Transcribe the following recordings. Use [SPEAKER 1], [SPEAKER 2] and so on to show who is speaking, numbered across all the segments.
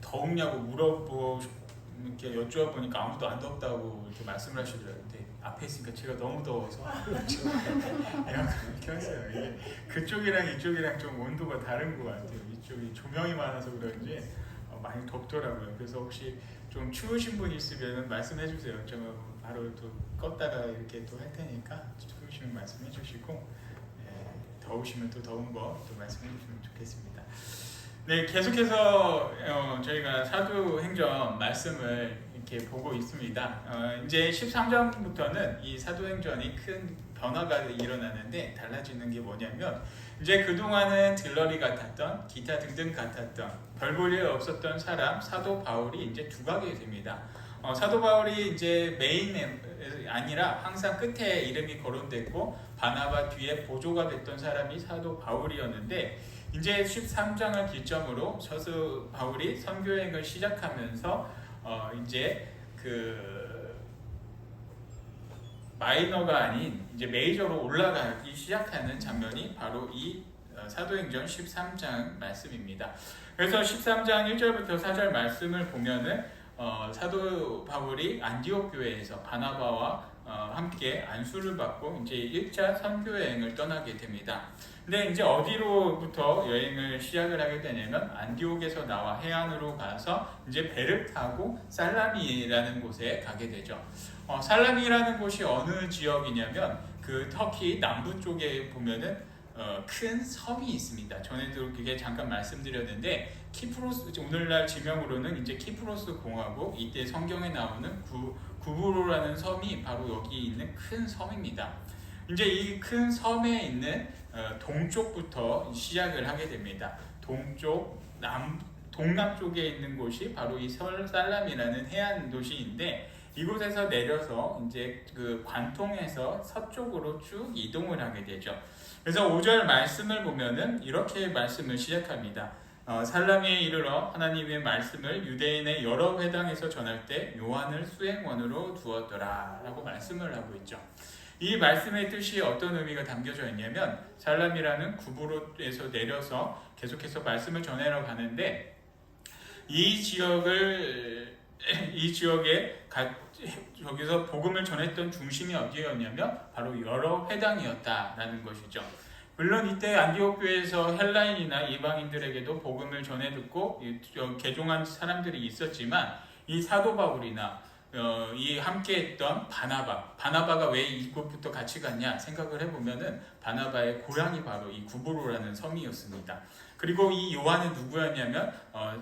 [SPEAKER 1] 더욱냐고 이렇게 여쭈어보니까 아무도 안 덥다고 이렇게 말씀을 하시더라고요. 근데 앞에 있으니까 제가 너무 더워서 에어컨을 켰어요. 이게 그쪽이랑 이쪽이랑 좀 온도가 다른 것 같아요. 이쪽이 조명이 많아서 그런지 많이 덥더라고요. 그래서 혹시 좀 추우신 분 있으면 말씀해 주세요. 좀 바로 또 껐다가 이렇게 또 할 테니까 추우시면 말씀해 주시고, 더우시면 또 더운 거 또 말씀해 주시면 좋겠습니다. 네, 계속해서 저희가 사도행전 말씀을 이렇게 보고 있습니다. 이제 13장부터는 이 사도행전이 큰 변화가 일어나는데, 달라지는 게 뭐냐면 이제 그동안은 들러리 같았던, 기타 등등 같았던 별 볼 일 없었던 사람 사도 바울이 이제 두각이 됩니다. 사도 바울이 이제 메인에 아니라 항상 끝에 이름이 거론됐고 바나바 뒤에 보조가 됐던 사람이 사도 바울이었는데, 이제 13장을 기점으로 사도 바울이 선교행을 시작하면서 이제 그 마이너가 아닌 이제 메이저로 올라가기 시작하는 장면이 바로 이 사도행전 13장 말씀입니다. 그래서 13장 1절부터 4절 말씀을 보면은 사도 바울이 안디옥 교회에서 바나바와 함께 안수를 받고 이제 1차 선교여행을 떠나게 됩니다. 근데 이제 어디로부터 여행을 시작을 하게 되냐면 안디옥에서 나와 해안으로 가서 이제 배를 타고 살라미라는 곳에 가게 되죠. 살라미라는 곳이 어느 지역이냐면 그 터키 남부 쪽에 보면은 큰 섬이 있습니다. 전에도 그게 잠깐 말씀드렸는데, 키프로스, 오늘날 지명으로는 이제 키프로스 공화국, 이때 성경에 나오는 구브로라는 섬이 바로 여기 있는 큰 섬입니다. 이제 이 큰 섬에 있는 동쪽부터 시작을 하게 됩니다. 동남 쪽에 있는 곳이 바로 이 살람이라는 해안 도시인데, 이곳에서 내려서 이제 그 관통해서 서쪽으로 쭉 이동을 하게 되죠. 그래서 5절 말씀을 보면은 이렇게 말씀을 시작합니다. 살라미에 이르러 하나님의 말씀을 유대인의 여러 회당에서 전할 때 요한을 수행원으로 두었더라 라고 말씀을 하고 있죠. 이 말씀의 뜻이 어떤 의미가 담겨져 있냐면, 살람이라는 구브로에서 내려서 계속해서 말씀을 전하러 가는데, 이 지역에 저기서 복음을 전했던 중심이 어디였냐면 바로 여러 회당이었다라는 것이죠. 물론 이때 안디옥 교회에서 헬라인이나 이방인들에게도 복음을 전해 듣고 개종한 사람들이 있었지만, 이 사도 바울이나 이 함께했던 바나바가 왜 이곳부터 같이 갔냐 생각을 해보면은 바나바의 고향이 바로 이 구브로라는 섬이었습니다. 그리고 이 요한은 누구였냐면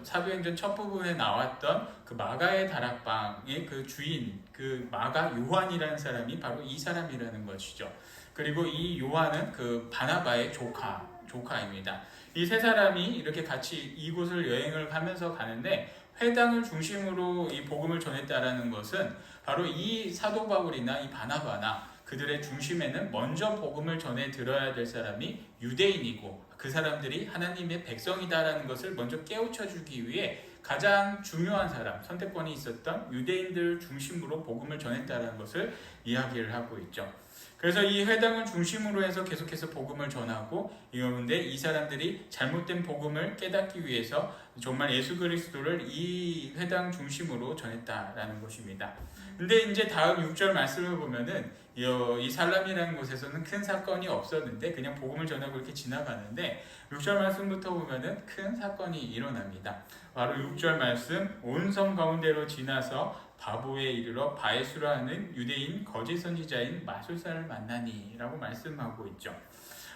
[SPEAKER 1] 사도행전 첫 부분에 나왔던 그 마가의 다락방의 그 주인, 그 마가 요한이라는 사람이 바로 이 사람이라는 것이죠. 그리고 이 요한은 그 바나바의 조카입니다. 이 세 사람이 이렇게 같이 이곳을 여행을 하면서 가는데, 회당을 중심으로 이 복음을 전했다라는 것은 바로 이 사도 바울이나 이 바나바나 그들의 중심에는 먼저 복음을 전해 들어야 될 사람이 유대인이고, 그 사람들이 하나님의 백성이다라는 것을 먼저 깨우쳐 주기 위해 가장 중요한 사람, 선택권이 있었던 유대인들 중심으로 복음을 전했다라는 것을 이야기를 하고 있죠. 그래서 이 회당을 중심으로 해서 계속해서 복음을 전하고, 이런데 이 사람들이 잘못된 복음을 깨닫기 위해서 정말 예수 그리스도를 이 회당 중심으로 전했다라는 것입니다. 근데 이제 다음 6절 말씀을 보면은 이 살람이라는 곳에서는 큰 사건이 없었는데 그냥 복음을 전하고 이렇게 지나가는데, 6절 말씀부터 보면은 큰 사건이 일어납니다. 바로 6절 말씀, 온 성 가운데로 지나서 바보에 이르러 바에수라 하는 유대인 거짓 선지자인 마술사를 만나니 라고 말씀하고 있죠.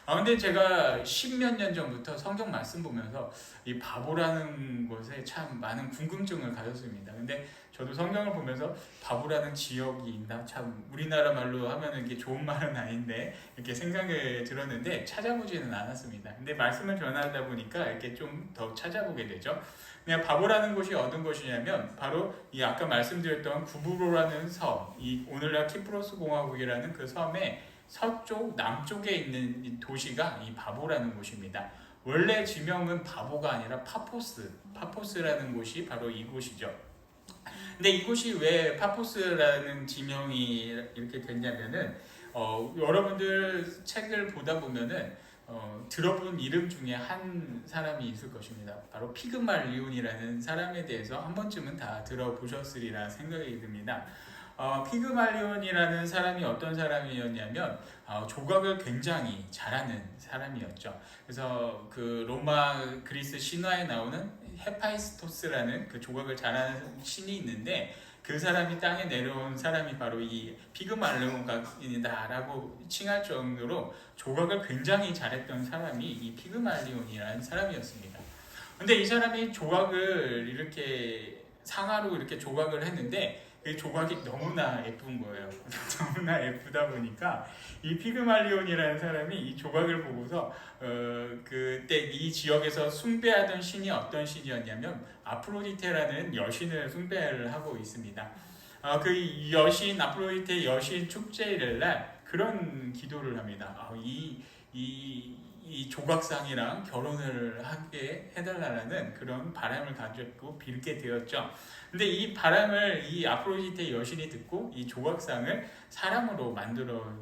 [SPEAKER 1] 근데 제가 10몇 년 전부터 성경 말씀 보면서 이 바보라는 것에 참 많은 궁금증을 가졌습니다. 근데 저도 성경을 보면서 바보라는 지역이 있나, 참 우리나라 말로 하면 이게 좋은 말은 아닌데 이렇게 생각이 들었는데 찾아보지는 않았습니다. 근데 말씀을 전하다 보니까 이렇게 좀 더 찾아보게 되죠. 그냥 바보라는 곳이 어떤 곳이냐면 바로 이 아까 말씀드렸던 구브로라는 섬, 이 오늘날 키프로스 공화국이라는 그 섬의 서쪽, 남쪽에 있는 도시가 이 바보라는 곳입니다. 원래 지명은 바보가 아니라 파포스라는 곳이 바로 이곳이죠. 근데 이곳이 왜 파포스라는 지명이 이렇게 됐냐면은 여러분들 책을 보다 보면은 들어본 이름 중에 한 사람이 있을 것입니다. 바로 피그말리온이라는 사람에 대해서 한 번쯤은 다 들어보셨으리라 생각이 듭니다. 피그말리온이라는 사람이 어떤 사람이었냐면 조각을 굉장히 잘하는 사람이었죠. 그래서 그 로마 그리스 신화에 나오는 헤파이스토스라는 그 조각을 잘하는 신이 있는데 그 사람이 땅에 내려온 사람이 바로 이 피그말리온이다라고 칭할 정도로 조각을 굉장히 잘했던 사람이 이 피그말리온이라는 사람이었습니다. 근데 이 사람이 조각을 이렇게 상하로 이렇게 조각을 했는데 그 조각이 너무나 예쁜 거예요. 너무나 예쁘다 보니까 이 피그말리온이라는 사람이 이 조각을 보고서 그때 이 지역에서 숭배하던 신이 어떤 신이었냐면 아프로디테라는 여신을 숭배를 하고 있습니다. 그 여신 아프로디테 여신 축제일 날 그런 기도를 합니다. 이 조각상이랑 결혼을 하게 해달라는 그런 바람을 가지고 빌게 되었죠. 근데 이 바람을 이 아프로디테 여신이 듣고 이 조각상을 사람으로 만들어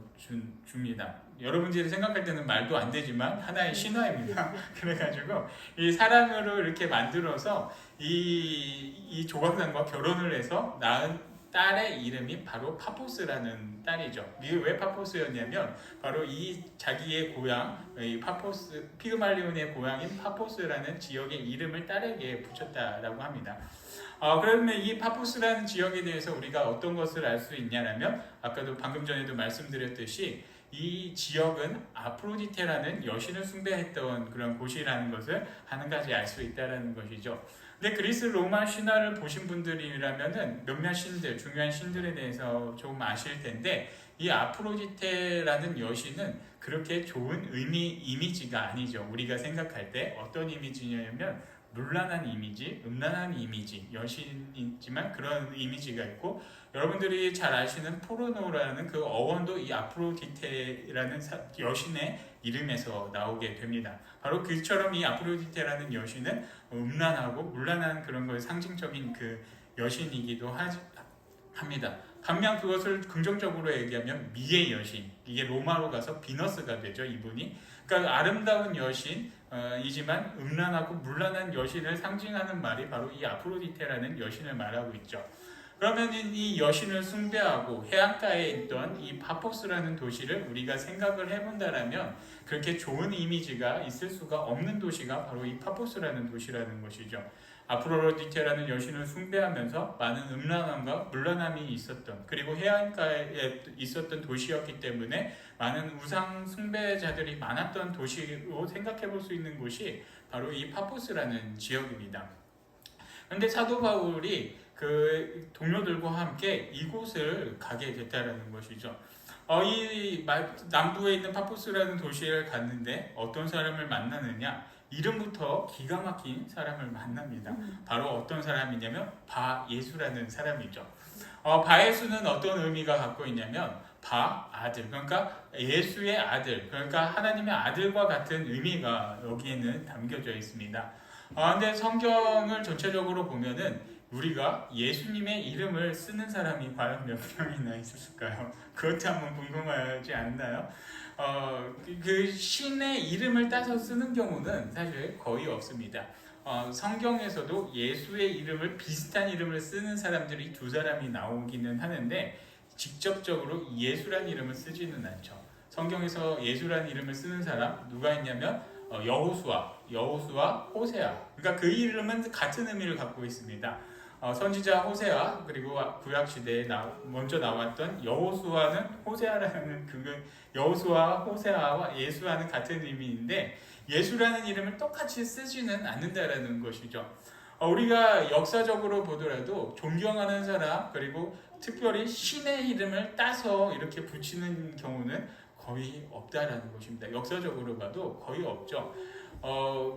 [SPEAKER 1] 줍니다. 여러분들이 생각할 때는 말도 안 되지만 하나의 신화입니다. 그래가지고 이 사람으로 이렇게 만들어서 이 조각상과 결혼을 해서 낳은 딸의 이름이 바로 파포스라는 딸이죠. 이게 왜 파포스였냐면 바로 이 자기의 고향, 이 파포스 피그말리온의 고향인 파포스라는 지역의 이름을 딸에게 붙였다라고 합니다. 그러면 이 파포스라는 지역에 대해서 우리가 어떤 것을 알 수 있냐면 아까도 방금 전에도 말씀드렸듯이 이 지역은 아프로디테라는 여신을 숭배했던 그런 곳이라는 것을 한 가지 알 수 있다는 것이죠. 근데 그리스 로마 신화를 보신 분들이라면은 몇몇 신들, 중요한 신들에 대해서 조금 아실 텐데 이 아프로디테라는 여신은 그렇게 좋은 이미지가 아니죠. 우리가 생각할 때 어떤 이미지냐면 문란한 이미지, 음란한 이미지, 여신이지만 그런 이미지가 있고 여러분들이 잘 아시는 포르노라는 그 어원도 이 아프로디테라는 여신의 이름에서 나오게 됩니다. 바로 그처럼 이 아프로디테라는 여신은 음란하고 문란한 그런 걸 상징적인 그 여신이기도 합니다. 반면 그것을 긍정적으로 얘기하면 미의 여신, 이게 로마로 가서 비너스가 되죠, 이분이. 그러니까 아름다운 여신이지만 음란하고 문란한 여신을 상징하는 말이 바로 이 아프로디테라는 여신을 말하고 있죠. 그러면 이 여신을 숭배하고 해안가에 있던 이 파포스라는 도시를 우리가 생각을 해본다라면 그렇게 좋은 이미지가 있을 수가 없는 도시가 바로 이 파포스라는 도시라는 것이죠. 아프로디테라는 여신을 숭배하면서 많은 음란함과 문란함이 있었던, 그리고 해안가에 있었던 도시였기 때문에 많은 우상 숭배자들이 많았던 도시로 생각해 볼 수 있는 곳이 바로 이 파포스라는 지역입니다. 그런데 사도 바울이 그 동료들과 함께 이곳을 가게 됐다는 것이죠. 이 남부에 있는 파포스라는 도시를 갔는데 어떤 사람을 만나느냐? 이름부터 기가 막힌 사람을 만납니다. 바로 어떤 사람이냐면 바예수라는 사람이죠. 바예수는 어떤 의미가 갖고 있냐면 아들, 그러니까 예수의 아들, 그러니까 하나님의 아들과 같은 의미가 여기에는 담겨져 있습니다. 근데 성경을 전체적으로 보면은 우리가 예수님의 이름을 쓰는 사람이 과연 몇 명이나 있었을까요? 그것도 한번 궁금하지 않나요? 그 신의 이름을 따서 쓰는 경우는 사실 거의 없습니다. 성경에서도 예수의 이름을 비슷한 이름을 쓰는 사람들이 두 사람이 나오기는 하는데 직접적으로 예수란 이름을 쓰지는 않죠. 성경에서 예수란 이름을 쓰는 사람 누가 있냐면 여호수아, 호세아. 그러니까 그 이름은 같은 의미를 갖고 있습니다. 선지자 호세아, 그리고 구약 시대에 먼저 나왔던 여호수아는 호세아라는 여호수아, 호세아와 예수와는 같은 의미인데 예수라는 이름을 똑같이 쓰지는 않는다라는 것이죠. 우리가 역사적으로 보더라도 존경하는 사람, 그리고 특별히 신의 이름을 따서 이렇게 붙이는 경우는 거의 없다라는 것입니다. 역사적으로 봐도 거의 없죠.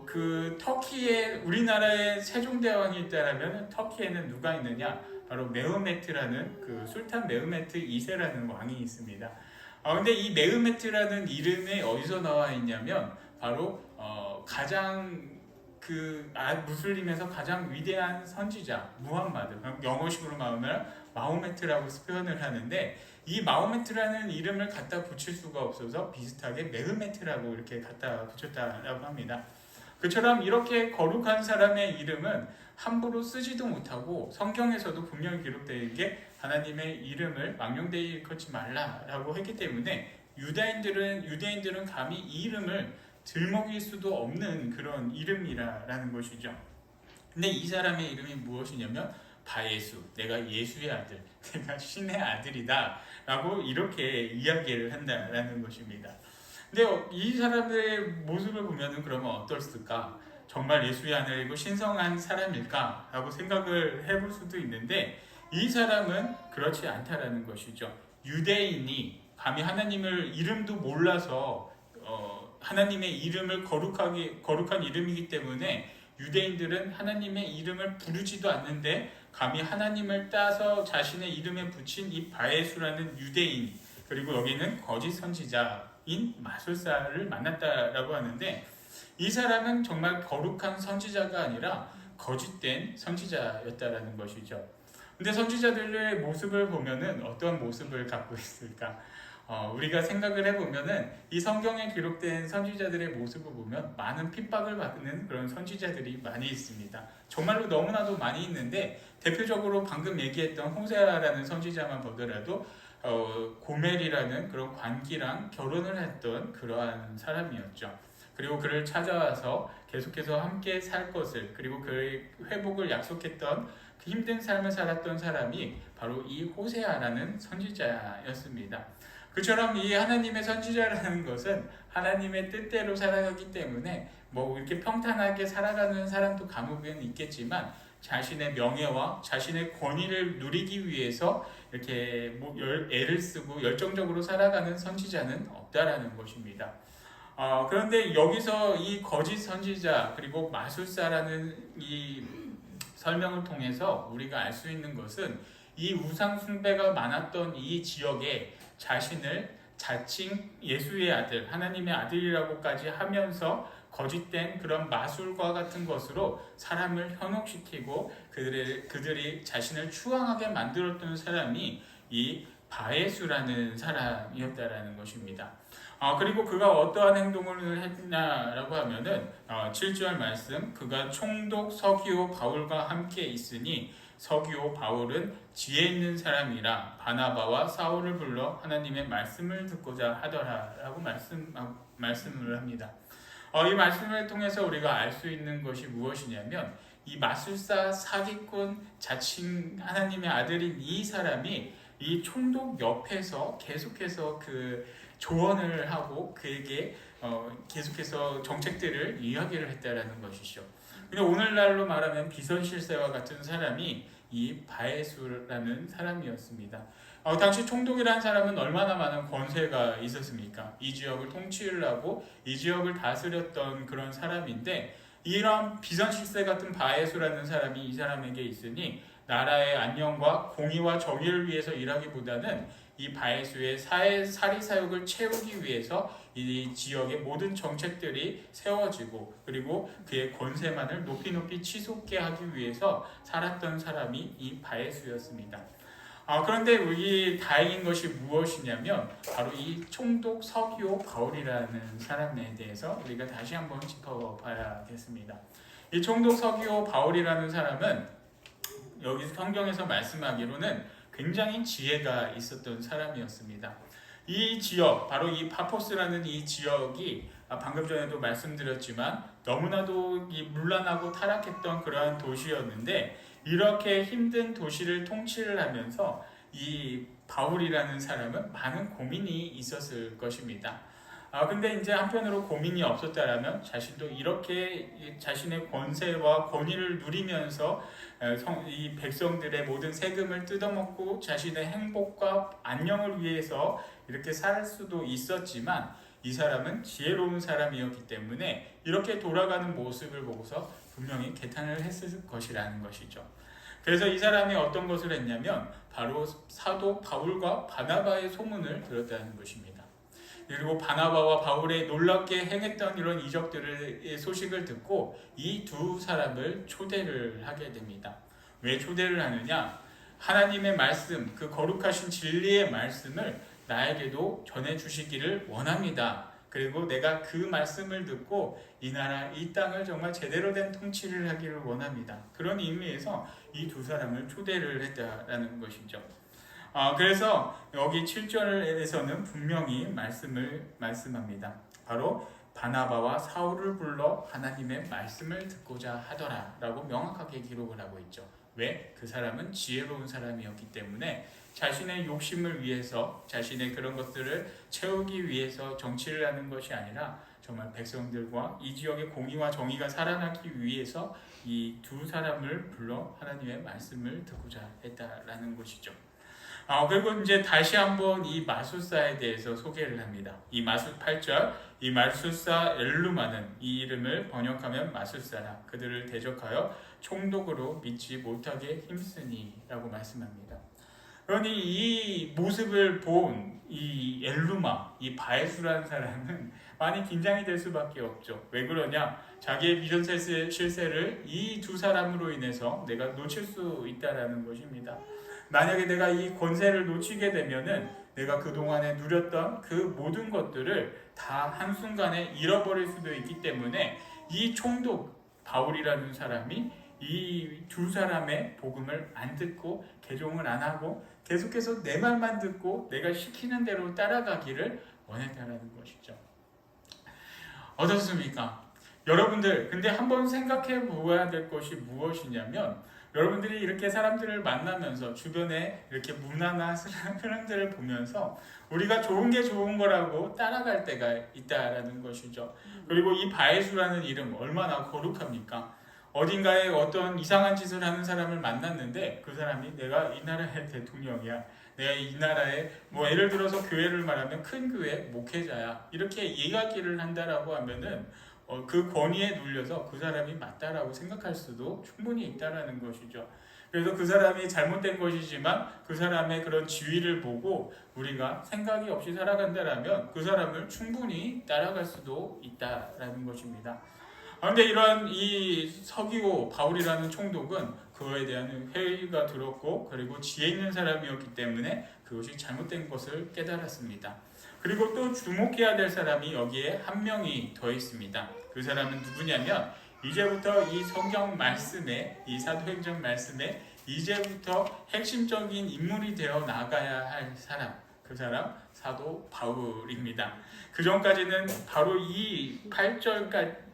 [SPEAKER 1] 그 터키에 우리나라에 세종대왕이 있다라면 터키에는 누가 있느냐? 바로 메흐메트라는 그 술탄 메흐메트 2세라는 왕이 있습니다. 근데 이 메흐메트라는 이름이 어디서 나와 있냐면 바로 가장 무슬림에서 가장 위대한 선지자 무함마드, 영어식으로 말하면 마호메트라고 표현을 하는데, 이 마호메트라는 이름을 갖다 붙일 수가 없어서 비슷하게 메흐메트라고 이렇게 갖다 붙였다라고 합니다. 그처럼 이렇게 거룩한 사람의 이름은 함부로 쓰지도 못하고, 성경에서도 분명히 기록되어 게 하나님의 이름을 망령되이 일컫지 말라라고 했기 때문에 유대인들은 감히 이 이름을 들먹일 수도 없는 그런 이름이라는 것이죠. 근데 이 사람의 이름이 무엇이냐면 바예수, 내가 예수의 아들, 내가 신의 아들이다 라고 이렇게 이야기를 한다라는 것입니다. 근데 이 사람들의 모습을 보면은 그러면 어떨까? 정말 예수의 아들이고 신성한 사람일까? 라고 생각을 해볼 수도 있는데, 이 사람은 그렇지 않다라는 것이죠. 유대인이 감히 하나님을 이름도 몰라서 하나님의 이름을 거룩한 이름이기 때문에 유대인들은 하나님의 이름을 부르지도 않는데, 감히 하나님을 따서 자신의 이름에 붙인 이 바예수라는 유대인, 그리고 여기는 거짓 선지자인 마술사를 만났다라고 하는데, 이 사람은 정말 거룩한 선지자가 아니라 거짓된 선지자였다라는 것이죠. 근데 선지자들의 모습을 보면은 어떤 모습을 갖고 있을까? 우리가 생각을 해보면은 이 성경에 기록된 선지자들의 모습을 보면 많은 핍박을 받는 그런 선지자들이 많이 있습니다. 정말로 너무나도 많이 있는데, 대표적으로 방금 얘기했던 호세아라는 선지자만 보더라도 고멜이라는 그런 관기랑 결혼을 했던 그러한 사람이었죠. 그리고 그를 찾아와서 계속해서 함께 살 것을, 그리고 그의 회복을 약속했던 그 힘든 삶을 살았던 사람이 바로 이 호세아라는 선지자였습니다. 그처럼 이 하나님의 선지자라는 것은 하나님의 뜻대로 살아가기 때문에 이렇게 평탄하게 살아가는 사람도 감옥에는 있겠지만, 자신의 명예와 자신의 권위를 누리기 위해서 이렇게 애를 쓰고 열정적으로 살아가는 선지자는 없다라는 것입니다. 그런데 여기서 이 거짓 선지자 그리고 마술사라는 이 설명을 통해서 우리가 알 수 있는 것은, 이 우상 숭배가 많았던 이 지역에 자신을 자칭 예수의 아들, 하나님의 아들이라고까지 하면서 거짓된 그런 마술과 같은 것으로 사람을 현혹시키고 그들이 자신을 추앙하게 만들었던 사람이 이 바예수라는 사람이었다라는 것입니다. 그리고 그가 어떠한 행동을 했냐라고 하면은 7절 말씀, 그가 총독 서기오 바울과 함께 있으니 서기오 바울은 지혜 있는 사람이라 바나바와 사울을 불러 하나님의 말씀을 듣고자 하더라라고 말씀을 합니다. 이 말씀을 통해서 우리가 알 수 있는 것이 무엇이냐면, 이 마술사 사기꾼 자칭 하나님의 아들인 이 사람이 이 총독 옆에서 계속해서 그 조언을 하고 그에게 계속해서 정책들을 이야기를 했다라는 것이죠. 근데 오늘날로 말하면 비선실세와 같은 사람이 이 바예수라는 사람이었습니다. 당시 총독이라는 사람은 얼마나 많은 권세가 있었습니까? 이 지역을 통치를 하고 이 지역을 다스렸던 그런 사람인데, 이런 비선실세 같은 바예수라는 사람이 이 사람에게 있으니 나라의 안녕과 공의와 정의를 위해서 일하기보다는 이 바예수의 사리사욕을 채우기 위해서 이 지역의 모든 정책들이 세워지고, 그리고 그의 권세만을 높이 치솟게 하기 위해서 살았던 사람이 이 바예수였습니다. 그런데 이 다행인 것이 무엇이냐면, 바로 이 총독 서기오 바울이라는 사람에 대해서 우리가 다시 한번 짚어봐야겠습니다. 이 총독 서기오 바울이라는 사람은 여기 성경에서 말씀하기로는 굉장히 지혜가 있었던 사람이었습니다. 이 지역, 바로 이 파포스라는 이 지역이 방금 전에도 말씀드렸지만 너무나도 문란하고 타락했던 그러한 도시였는데, 이렇게 힘든 도시를 통치를 하면서 이 바울이라는 사람은 많은 고민이 있었을 것입니다. 근데 이제 한편으로 고민이 없었다라면 자신도 이렇게 자신의 권세와 권위를 누리면서 이 백성들의 모든 세금을 뜯어먹고 자신의 행복과 안녕을 위해서 이렇게 살 수도 있었지만, 이 사람은 지혜로운 사람이었기 때문에 이렇게 돌아가는 모습을 보고서 분명히 개탄을 했을 것이라는 것이죠. 그래서 이 사람이 어떤 것을 했냐면 바로 사도 바울과 바나바의 소문을 들었다는 것입니다. 그리고 바나바와 바울의 놀랍게 행했던 이런 이적들의 소식을 듣고 이 두 사람을 초대를 하게 됩니다. 왜 초대를 하느냐? 하나님의 말씀, 그 거룩하신 진리의 말씀을 나에게도 전해주시기를 원합니다. 그리고 내가 그 말씀을 듣고 이 나라, 이 땅을 정말 제대로 된 통치를 하기를 원합니다. 그런 의미에서 이 두 사람을 초대를 했다라는 것이죠. 그래서 여기 7절에서는 분명히 말씀합니다. 바로 바나바와 사울을 불러 하나님의 말씀을 듣고자 하더라 라고 명확하게 기록을 하고 있죠. 왜? 그 사람은 지혜로운 사람이었기 때문에 자신의 욕심을 위해서, 자신의 그런 것들을 채우기 위해서 정치를 하는 것이 아니라 정말 백성들과 이 지역의 공의와 정의가 살아나기 위해서 이 두 사람을 불러 하나님의 말씀을 듣고자 했다라는 것이죠. 그리고 이제 다시 한번 이 마술사에 대해서 소개를 합니다. 이 8절, 이 마술사 엘루마는, 이 이름을 번역하면 마술사라, 그들을 대적하여 총독으로 믿지 못하게 힘쓰니 라고 말씀합니다. 그러니 이 모습을 본 이 엘루마, 이 바에수라는 사람은 많이 긴장이 될 수밖에 없죠. 왜 그러냐? 자기의 비전 실세를 이 두 사람으로 인해서 내가 놓칠 수 있다라는 것입니다. 만약에 내가 이 권세를 놓치게 되면은 내가 그동안에 누렸던 그 모든 것들을 다 한순간에 잃어버릴 수도 있기 때문에 이 총독 바울이라는 사람이 이 두 사람의 복음을 안 듣고 개종을 안 하고 계속해서 내 말만 듣고 내가 시키는 대로 따라가기를 원했다는 것이죠. 어떻습니까? 여러분들, 근데 한번 생각해 보아야 될 것이 무엇이냐면, 여러분들이 이렇게 사람들을 만나면서 주변에 이렇게 문화나 흐름들을 보면서 우리가 좋은 게 좋은 거라고 따라갈 때가 있다라는 것이죠. 그리고 이 바에수라는 이름 얼마나 거룩합니까? 어딘가에 어떤 이상한 짓을 하는 사람을 만났는데 그 사람이 내가 이 나라의 대통령이야, 내가 이 나라의 예를 들어서 교회를 말하면 큰 교회 목회자야, 이렇게 이야기를 한다라고 하면은 그 권위에 눌려서 그 사람이 맞다라고 생각할 수도 충분히 있다라는 것이죠. 그래서 그 사람이 잘못된 것이지만 그 사람의 그런 지위를 보고 우리가 생각이 없이 살아간다라면 그 사람을 충분히 따라갈 수도 있다라는 것입니다. 그런데 이러한 이 서기오 바울이라는 총독은 그거에 대한 회의가 들었고 그리고 지혜 있는 사람이었기 때문에 그것이 잘못된 것을 깨달았습니다. 그리고 또 주목해야 될 사람이 여기에 한 명이 더 있습니다. 그 사람은 누구냐면 이제부터 이 성경 말씀에, 이 사도행전 말씀에 이제부터 핵심적인 인물이 되어 나가야 할 사람, 그 사람 사도 바울입니다. 그 전까지는 바로 이 8절까지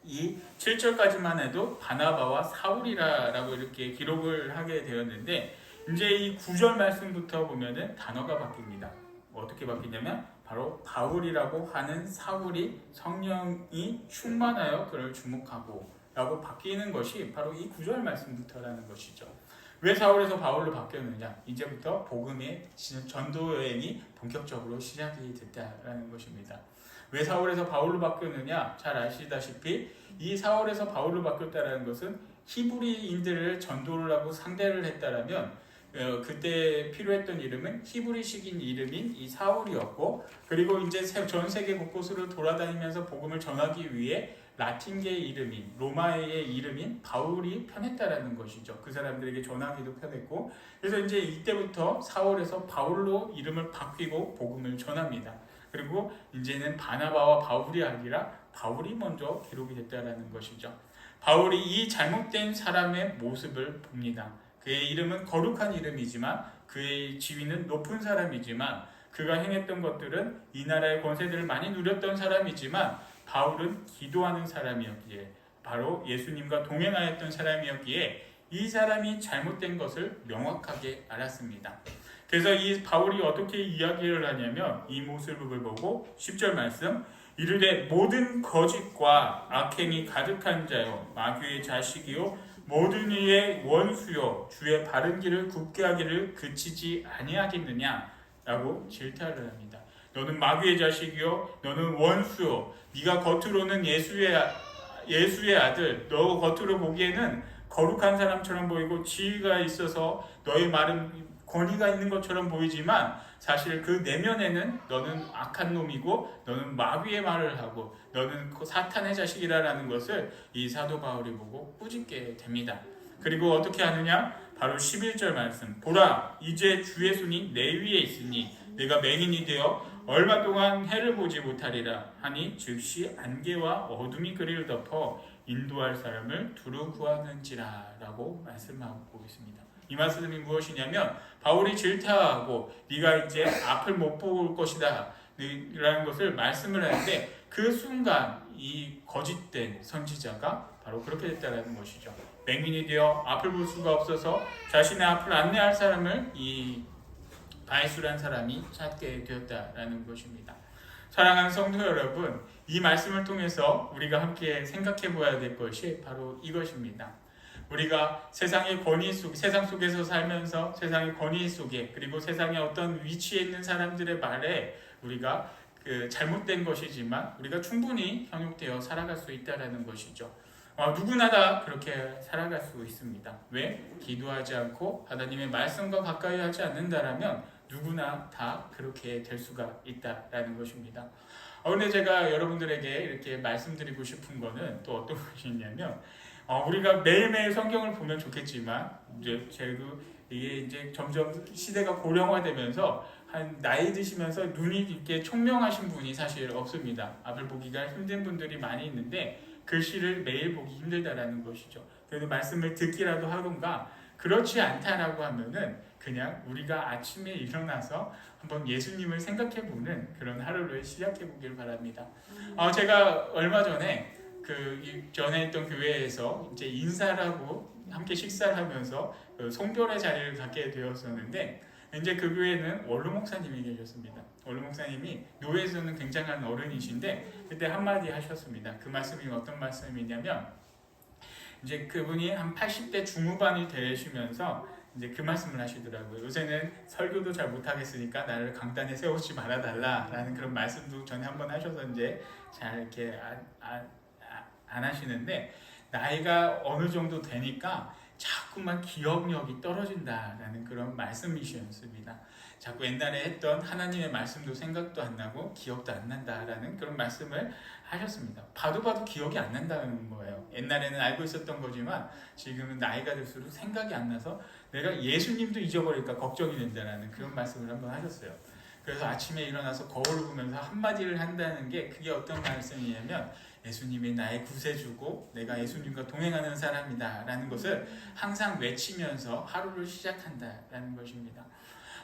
[SPEAKER 1] 이 7절까지만 해도 바나바와 사울이라고 이렇게 기록을 하게 되었는데 이제 이 9절 말씀부터 보면은 단어가 바뀝니다. 어떻게 바뀌냐면 바로 바울이라고 하는 사울이 성령이 충만하여 그를 주목하고 라고 바뀌는 것이 바로 이 9절 말씀부터라는 것이죠. 왜 사울에서 바울로 바뀌었느냐? 이제부터 복음의 전도 여행이 본격적으로 시작이 됐다라는 것입니다. 왜 사울에서 바울로 바뀌었느냐? 잘 아시다시피 이 사울에서 바울로 바뀌었다는 것은 히브리인들을 전도를 하고 상대를 했다라면 그때 필요했던 이름은 히브리식인 이름인 이 사울이었고, 그리고 이제 전 세계 곳곳으로 돌아다니면서 복음을 전하기 위해 라틴계 이름인 로마의 이름인 바울이 편했다라는 것이죠. 그 사람들에게 전하기도 편했고, 그래서 이제 이때부터 사울에서 바울로 이름을 바뀌고 복음을 전합니다. 그리고 이제는 바나바와 바울이 아니라 바울이 먼저 기록이 됐다라는 것이죠. 바울이 이 잘못된 사람의 모습을 봅니다. 그의 이름은 거룩한 이름이지만 그의 지위는 높은 사람이지만 그가 행했던 것들은 이 나라의 권세들을 많이 누렸던 사람이지만 바울은 기도하는 사람이었기에, 바로 예수님과 동행하였던 사람이었기에 이 사람이 잘못된 것을 명확하게 알았습니다. 그래서 이 바울이 어떻게 이야기를 하냐면 이 모습을 보고 10절 말씀, 이르되 모든 거짓과 악행이 가득한 자요 마귀의 자식이요 모든 이의 원수요 주의 바른 길을 굽게 하기를 그치지 아니하겠느냐 라고 질타를 합니다. 너는 마귀의 자식이요 너는 원수요, 네가 겉으로는 예수의 아들, 너 겉으로 보기에는 거룩한 사람처럼 보이고 지위가 있어서 너의 말은 권위가 있는 것처럼 보이지만 사실 그 내면에는 너는 악한 놈이고 너는 마귀의 말을 하고 너는 사탄의 자식이라는 것을 이 사도 바울이 보고 꾸짖게 됩니다. 그리고 어떻게 하느냐? 바로 11절 말씀. 보라, 이제 주의 손이 내 위에 있으니 내가 맹인이 되어 얼마 동안 해를 보지 못하리라 하니 즉시 안개와 어둠이 그리를 덮어 인도할 사람을 두루 구하는지라 라고 말씀하고 있습니다. 이 말씀이 무엇이냐면 바울이 질타하고 네가 이제 앞을 못 볼 것이다 라는 것을 말씀을 하는데 그 순간 이 거짓된 선지자가 바로 그렇게 됐다는 것이죠. 맹인이 되어 앞을 볼 수가 없어서 자신의 앞을 안내할 사람을 이 바에수라는 사람이 찾게 되었다라는 것입니다. 사랑하는 성도 여러분, 이 말씀을 통해서 우리가 함께 생각해 보아야 될 것이 바로 이것입니다. 우리가 세상의 권위 속, 세상 속에서 살면서 세상의 권위 속에 그리고 세상의 어떤 위치에 있는 사람들의 말에 우리가 잘못된 것이지만 우리가 충분히 현혹되어 살아갈 수 있다는 것이죠. 누구나 다 그렇게 살아갈 수 있습니다. 왜? 기도하지 않고 하나님의 말씀과 가까이 하지 않는다라면 누구나 다 그렇게 될 수가 있다라는 것입니다. 그런데 제가 여러분들에게 이렇게 말씀드리고 싶은 거는 또 어떤 것이냐면 우리가 매일매일 성경을 보면 좋겠지만 이게 이제 점점 시대가 고령화되면서 한 나이 드시면서 눈이 이렇게 총명하신 분이 사실 없습니다. 앞을 보기가 힘든 분들이 많이 있는데 글씨를 매일 보기 힘들다라는 것이죠. 그래도 말씀을 듣기라도 하던가 그렇지 않다라고 하면은 그냥 우리가 아침에 일어나서 한번 예수님을 생각해보는 그런 하루를 시작해보길 바랍니다. 제가 얼마 전에 전에 있던 교회에서 이제 인사라고 함께 식사를 하면서 송별의 자리를 갖게 되었었는데 이제 그 교회는 원로 목사님이 계셨습니다. 원로 목사님이 노예에서는 굉장한 어른이신데 그때 한마디 하셨습니다. 그 말씀이 어떤 말씀이냐면 이제 그분이 한 80대 중후반이 되시면서 이제 그 말씀을 하시더라고요. 요새는 설교도 잘 못하겠으니까 나를 강단에 세우지 말아달라라는 그런 말씀도 전에 한번 하셔서 이제 잘 이렇게 안 하시는데 나이가 어느 정도 되니까 자꾸만 기억력이 떨어진다라는 그런 말씀이셨습니다. 자꾸 옛날에 했던 하나님의 말씀도 생각도 안 나고 기억도 안 난다라는 그런 말씀을 하셨습니다. 봐도 기억이 안 난다는 거예요. 옛날에는 알고 있었던 거지만 지금은 나이가 들수록 생각이 안 나서 내가 예수님도 잊어버릴까 걱정이 된다라는 그런 말씀을 한번 하셨어요. 그래서 아침에 일어나서 거울을 보면서 한마디를 한다는 게 그게 어떤 말씀이냐면 예수님이 나의 구세주고 내가 예수님과 동행하는 사람이다 라는 것을 항상 외치면서 하루를 시작한다라는 것입니다.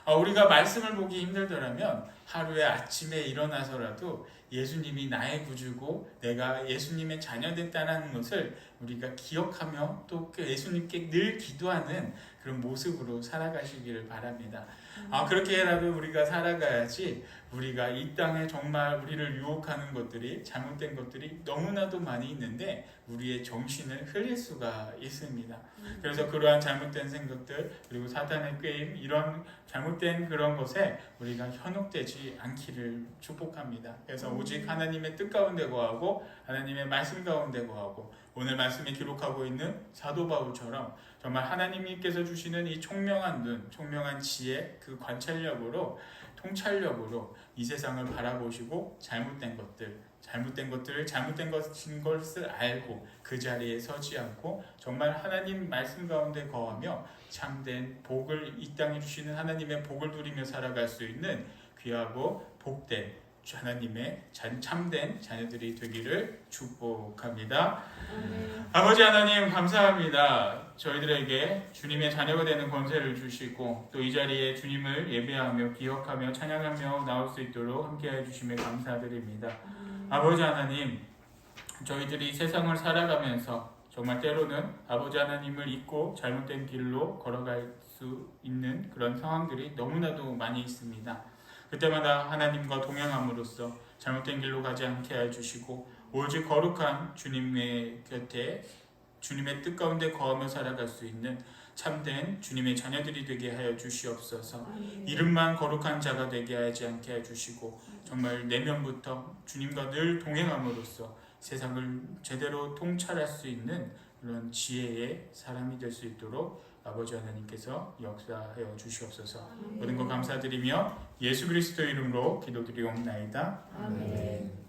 [SPEAKER 1] 우리가 말씀을 보기 힘들더라면 하루에 아침에 일어나서라도 예수님이 나의 구주고 내가 예수님의 자녀됐다는 것을 우리가 기억하며 또 예수님께 늘 기도하는 그런 모습으로 살아가시기를 바랍니다. 그렇게라도 우리가 살아가야지 우리가 이 땅에 정말 우리를 유혹하는 것들이 잘못된 것들이 너무나도 많이 있는데 우리의 정신을 흐릴 수가 있습니다. 그래서 그러한 잘못된 생각들 그리고 사탄의 꾀임 이런 잘못된 그런 것에 우리가 현혹되지 않기를 축복합니다. 그래서 오직 하나님의 뜻 가운데 거하고 하나님의 말씀 가운데 거하고 오늘 말씀에 기록하고 있는 사도 바울처럼 정말 하나님께서 주시는 이 총명한 눈, 총명한 지혜, 그 관찰력으로 통찰력으로 이 세상을 바라보시고 잘못된 것인 것을 알고 그 자리에 서지 않고 정말 하나님 말씀 가운데 거하며 참된 복을 이 땅에 주시는 하나님의 복을 누리며 살아갈 수 있는 귀하고 복된 하나님의 참된 자녀들이 되기를 축복합니다. 아버지 하나님 감사합니다. 저희들에게 주님의 자녀가 되는 권세를 주시고 또 이 자리에 주님을 예배하며 기억하며 찬양하며 나올 수 있도록 함께해 주심에 감사드립니다. 아버지 하나님, 저희들이 세상을 살아가면서 정말 때로는 아버지 하나님을 잊고 잘못된 길로 걸어갈 수 있는 그런 상황들이 너무나도 많이 있습니다. 그때마다 하나님과 동행함으로써 잘못된 길로 가지 않게 해주시고 오직 거룩한 주님의 곁에 주님의 뜻 가운데 거하며 살아갈 수 있는 참된 주님의 자녀들이 되게 하여 주시옵소서. 이름만 거룩한 자가 되게 하지 않게 해주시고 정말 내면부터 주님과 늘 동행함으로써 세상을 제대로 통찰할 수 있는 그런 지혜의 사람이 될 수 있도록 아버지 하나님께서 역사하여 주시옵소서. 모든 것 감사드리며 예수 그리스도 이름으로 기도드리옵나이다.
[SPEAKER 2] 아멘.